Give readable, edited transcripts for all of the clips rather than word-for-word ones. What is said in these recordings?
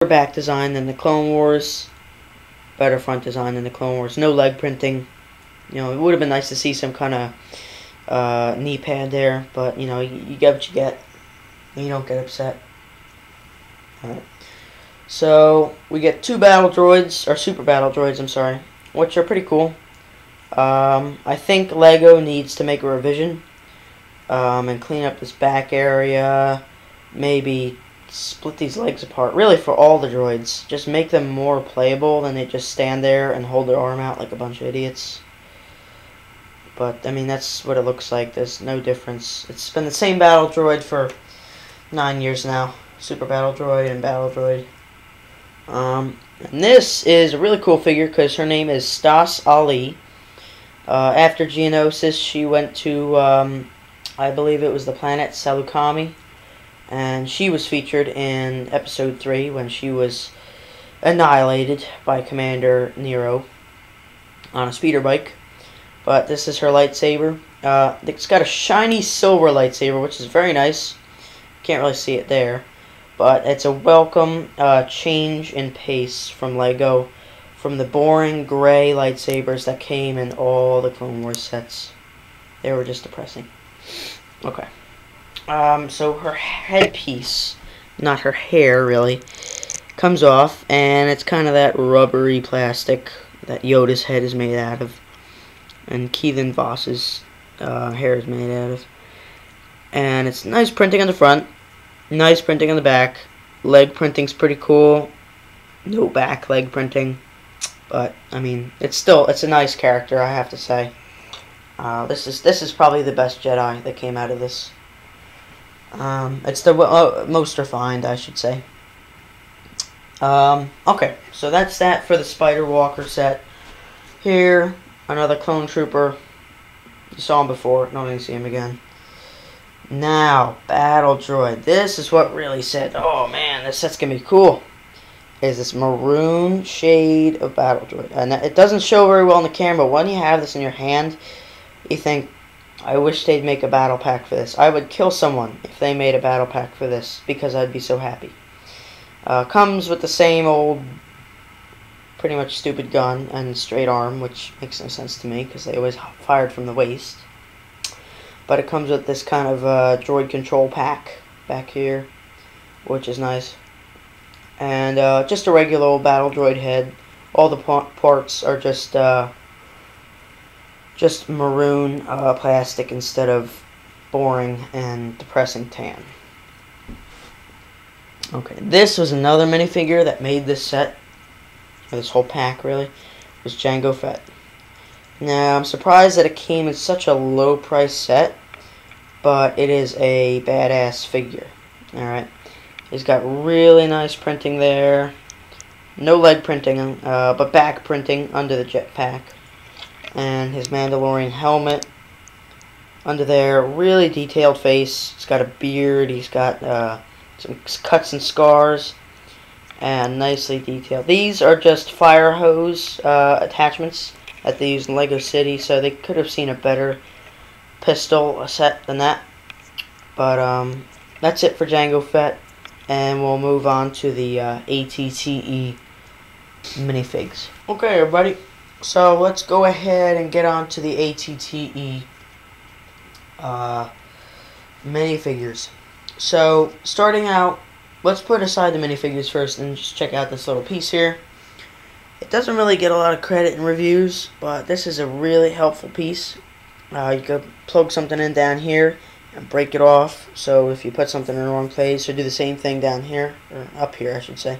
back design than the Clone Wars. Better front design than the Clone Wars. No leg printing. You know, it would have been nice to see some kind of knee pad there, but you know, you get what you get. And you don't get upset. Alright. So we get two battle droids, or super battle droids, I'm sorry, which are pretty cool. I think Lego needs to make a revision and clean up this back area. Maybe split these legs apart. Really, for all the droids, just make them more playable than they just stand there and hold their arm out like a bunch of idiots. But I mean, that's what it looks like. There's no difference. It's been the same battle droid for 9 years now. Super battle droid and battle droid. And this is a really cool figure because her name is Stas Ali. After Geonosis, she went to, I believe it was the planet Salukami, and she was featured in Episode 3 when she was annihilated by Commander Nero on a speeder bike. But this is her lightsaber. It's got a shiny silver lightsaber, which is very nice. Can't really see it there. But it's a welcome change in pace from Lego, from the boring gray lightsabers that came in all the Clone Wars sets. They were just depressing. Okay. So her headpiece, not her hair really, comes off, and it's kind of that rubbery plastic that Yoda's head is made out of, and Keelan Voss's hair is made out of. And it's nice printing on the front, nice printing on the back. Leg printing's pretty cool. No back leg printing. But I mean, it's a nice character, I have to say. This is probably the best Jedi that came out of this. It's the most refined, I should say. Okay, so that's that for the Spider Walker set. Here, another clone trooper. You saw him before, don't need to see him again. Now, battle droid. This is what really said, oh man, this set's gonna be cool. Is this maroon shade of battle droid. And it doesn't show very well on the camera, but when you have this in your hand, you think, I wish they'd make a battle pack for this. I would kill someone if they made a battle pack for this, because I'd be so happy. Comes with the same old, pretty much stupid gun and straight arm, which makes no sense to me, because they always fired from the waist. But it comes with this kind of droid control pack back here, which is nice. And just a regular old battle droid head. All the parts are just maroon plastic instead of boring and depressing tan. Okay, this was another minifigure that made this set, or this whole pack really, was Jango Fett. Now, I'm surprised that it came in such a low price set, but it is a badass figure. Alright. He's got really nice printing there. No leg printing, but back printing under the jetpack. And his Mandalorian helmet under there. Really detailed face. He's got a beard. He's got some cuts and scars. And nicely detailed. These are just fire hose attachments that they use in Lego City, so they could have seen a better pistol set than that. But that's it for Jango Fett. And we'll move on to the ATTE minifigs. Okay, everybody. So let's go ahead and get on to the ATTE minifigures. So starting out, let's put aside the minifigures first and just check out this little piece here. It doesn't really get a lot of credit in reviews, but this is a really helpful piece. You could plug something in down here and break it off, so if you put something in the wrong place, or do the same thing down here, or up here I should say.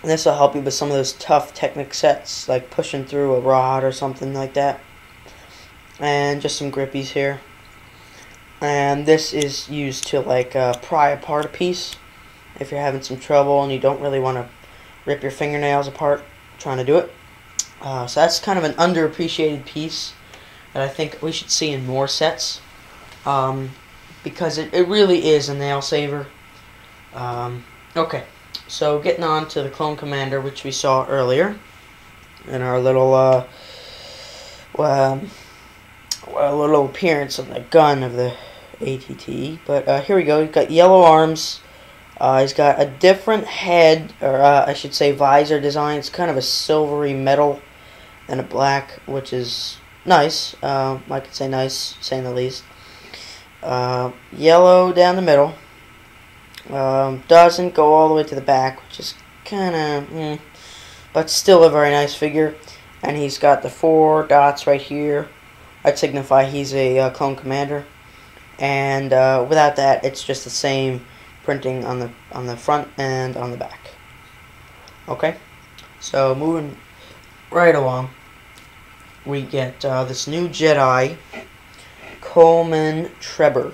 This will help you with some of those tough Technic sets, like pushing through a rod or something like that. And just some grippies here. And this is used to like pry apart a piece if you're having some trouble and you don't really want to rip your fingernails apart trying to do it. So that's kind of an underappreciated piece that I think we should see in more sets, because it really is a nail saver. Okay, so getting on to the Clone Commander, which we saw earlier in our little little appearance of the gun of the ATTE. But here we go. You've got yellow arms, He's got a different head, or I should say visor design. It's kind of a silvery metal and a black, which is nice. I could say nice, saying the least. Yellow down the middle. Doesn't go all the way to the back, which is kind of, but still a very nice figure. And he's got the 4 dots right here. I'd signify he's a clone commander. And without that, it's just the same printing on the front and on the back. Okay, so moving right along, we get this new Jedi, Coleman Trebor.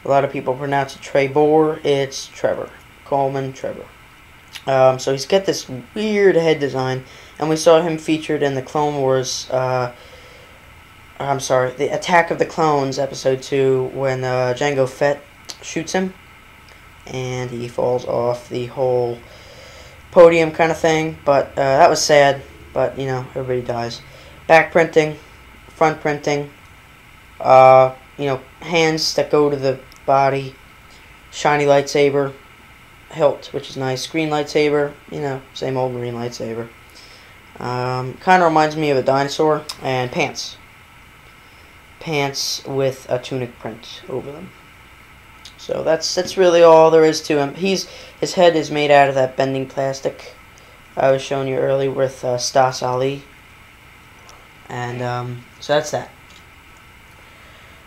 A lot of people pronounce it Trebor. It's Trevor. Coleman Trebor. So he's got this weird head design, and we saw him featured in the Clone Wars. I'm sorry, the Attack of the Clones episode 2, when Jango Fett shoots him, and he falls off the whole podium kind of thing. But that was sad. But you know, everybody dies. Back printing, front printing. You know, hands that go to the body, shiny lightsaber, hilt, which is nice, green lightsaber, you know, same old green lightsaber. Kind of reminds me of a dinosaur. And pants with a tunic print over them. So that's really all there is to him. His head is made out of that bending plastic I was showing you earlier with Stas Ali. And so that's that.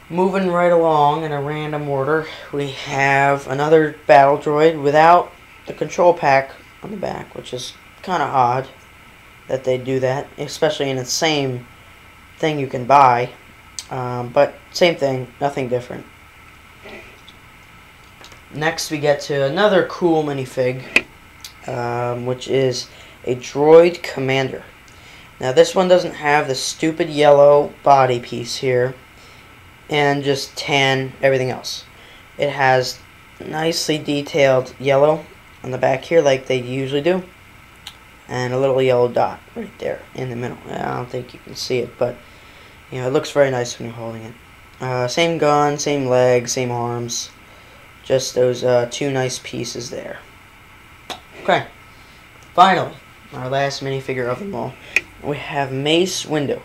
Moving right along in a random order, we have another battle droid without the control pack on the back, which is kind of odd that they do that, especially in the same thing you can buy. But same thing, nothing different. Next we get to another cool minifig, which is a Droid Commander. Now this one doesn't have the stupid yellow body piece here and just tan everything else. It has nicely detailed yellow on the back here like they usually do, and a little yellow dot right there in the middle. I don't think you can see it, but you know, it looks very nice when you're holding it. Same gun, same legs, same arms, just those 2 nice pieces there. Okay, finally, our last minifigure of them all, we have Mace Windu.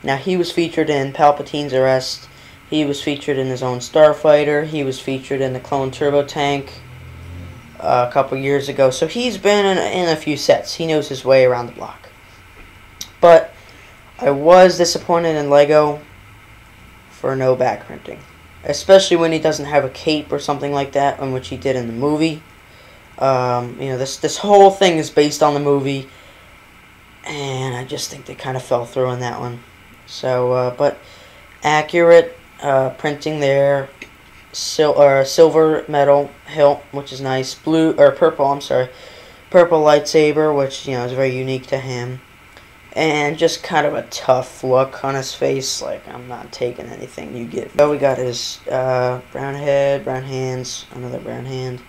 Now, he was featured in Palpatine's Arrest. He was featured in his own Starfighter. He was featured in the Clone Turbo Tank a couple years ago. So he's been in a few sets. He knows his way around the block. But I was disappointed in LEGO for no back printing, especially when he doesn't have a cape or something like that, on which he did in the movie. You know, this whole thing is based on the movie, and I just think they kind of fell through on that one. So, but accurate printing there. Silver metal hilt, which is nice. Blue or purple, I'm sorry, purple lightsaber, which you know is very unique to him. And just kind of a tough look on his face, like I'm not taking anything you give. So we got his brown head, brown hands, another brown hand.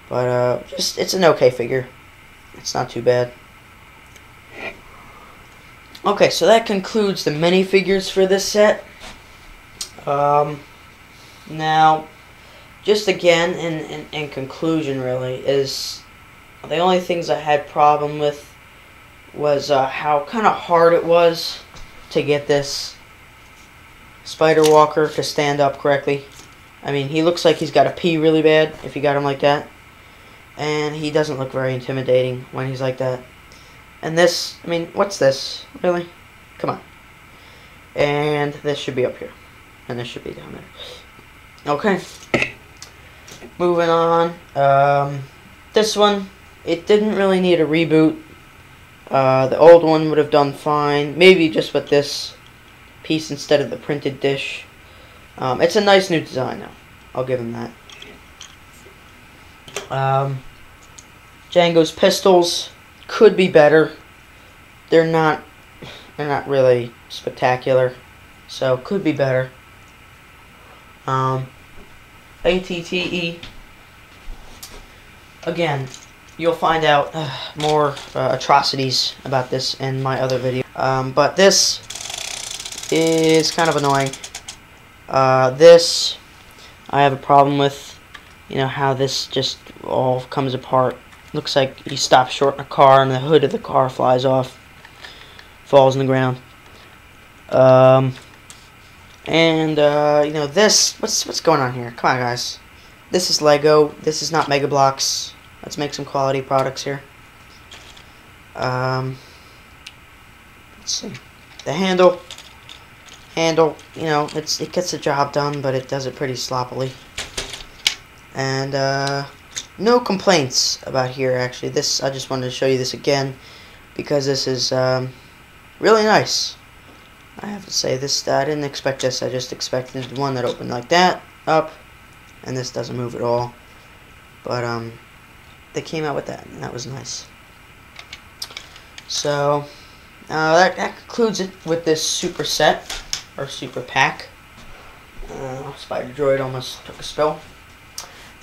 But just it's an okay figure. It's not too bad. Okay, so that concludes the minifigures for this set. Now, just again, in conclusion, really, is the only things I had problem with was how kind of hard it was to get this Spider Walker to stand up correctly. I mean, he looks like he's got to pee really bad if you got him like that. And he doesn't look very intimidating when he's like that. And this, I mean, what's this? Really? Come on. And this should be up here. And this should be down there. Okay. Moving on. This one, it didn't really need a reboot. The old one would have done fine. Maybe just with this piece instead of the printed dish. It's a nice new design now. I'll give him that. Jango's pistols could be better. They're not really spectacular, so could be better. ATTE. Again, you'll find out more atrocities about this in my other video. But this is kind of annoying. This I have a problem with. you know, how this just all comes apart. Looks like you stop short in a car and the hood of the car flies off, falls on the ground. You know, this, what's going on here? Come on, guys. This is Lego. This is not Mega Bloks. Let's make some quality products here. Let's see. The handle, you know, it gets the job done, but it does it pretty sloppily. And no complaints about here, actually. This, I just wanted to show you this again because this is really nice. I have to say this. I didn't expect this. I just expected one that opened like that up, and this doesn't move at all. But they came out with that, and that was nice. So that concludes it with this super set or super pack. Spider Droid almost took a spill.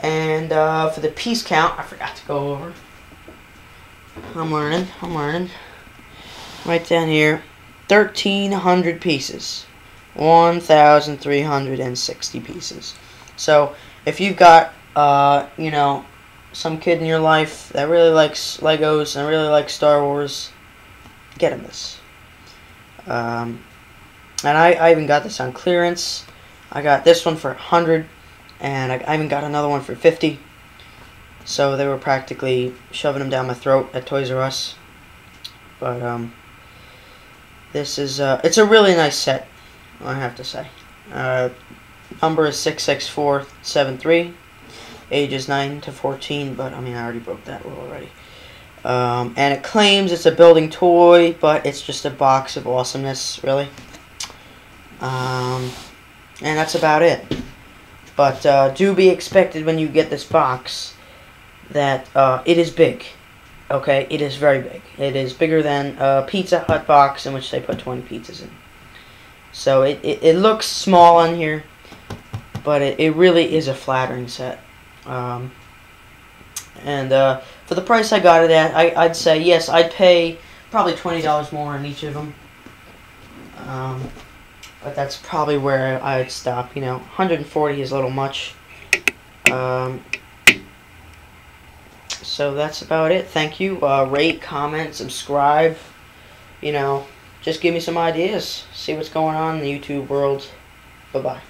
And for the piece count, I forgot to go over. I'm learning. Right down here, 1,300 pieces, 1,360 pieces. So if you've got, you know, some kid in your life that really likes Legos and really likes Star Wars, get him this. And I even got this on clearance. I got this one for 100, and I even got another one for 50. So they were practically shoving them down my throat at Toys R Us. But this is it's a really nice set, I have to say. Number is 66473. Age is 9 to 14, but I mean I already broke that rule already. And it claims it's a building toy, but it's just a box of awesomeness, really. And that's about it. But do be expected when you get this box that it is big. Okay, it is very big. It is bigger than a Pizza Hut box in which they put 20 pizzas in. So it looks small on here, but it really is a flattering set. For the price I got it at, I'd say, yes, I'd pay probably $20 more on each of them. But that's probably where I'd stop. You know, 140 is a little much. So that's about it. Thank you. Rate, comment, subscribe. You know, just give me some ideas. See what's going on in the YouTube world. Bye-bye.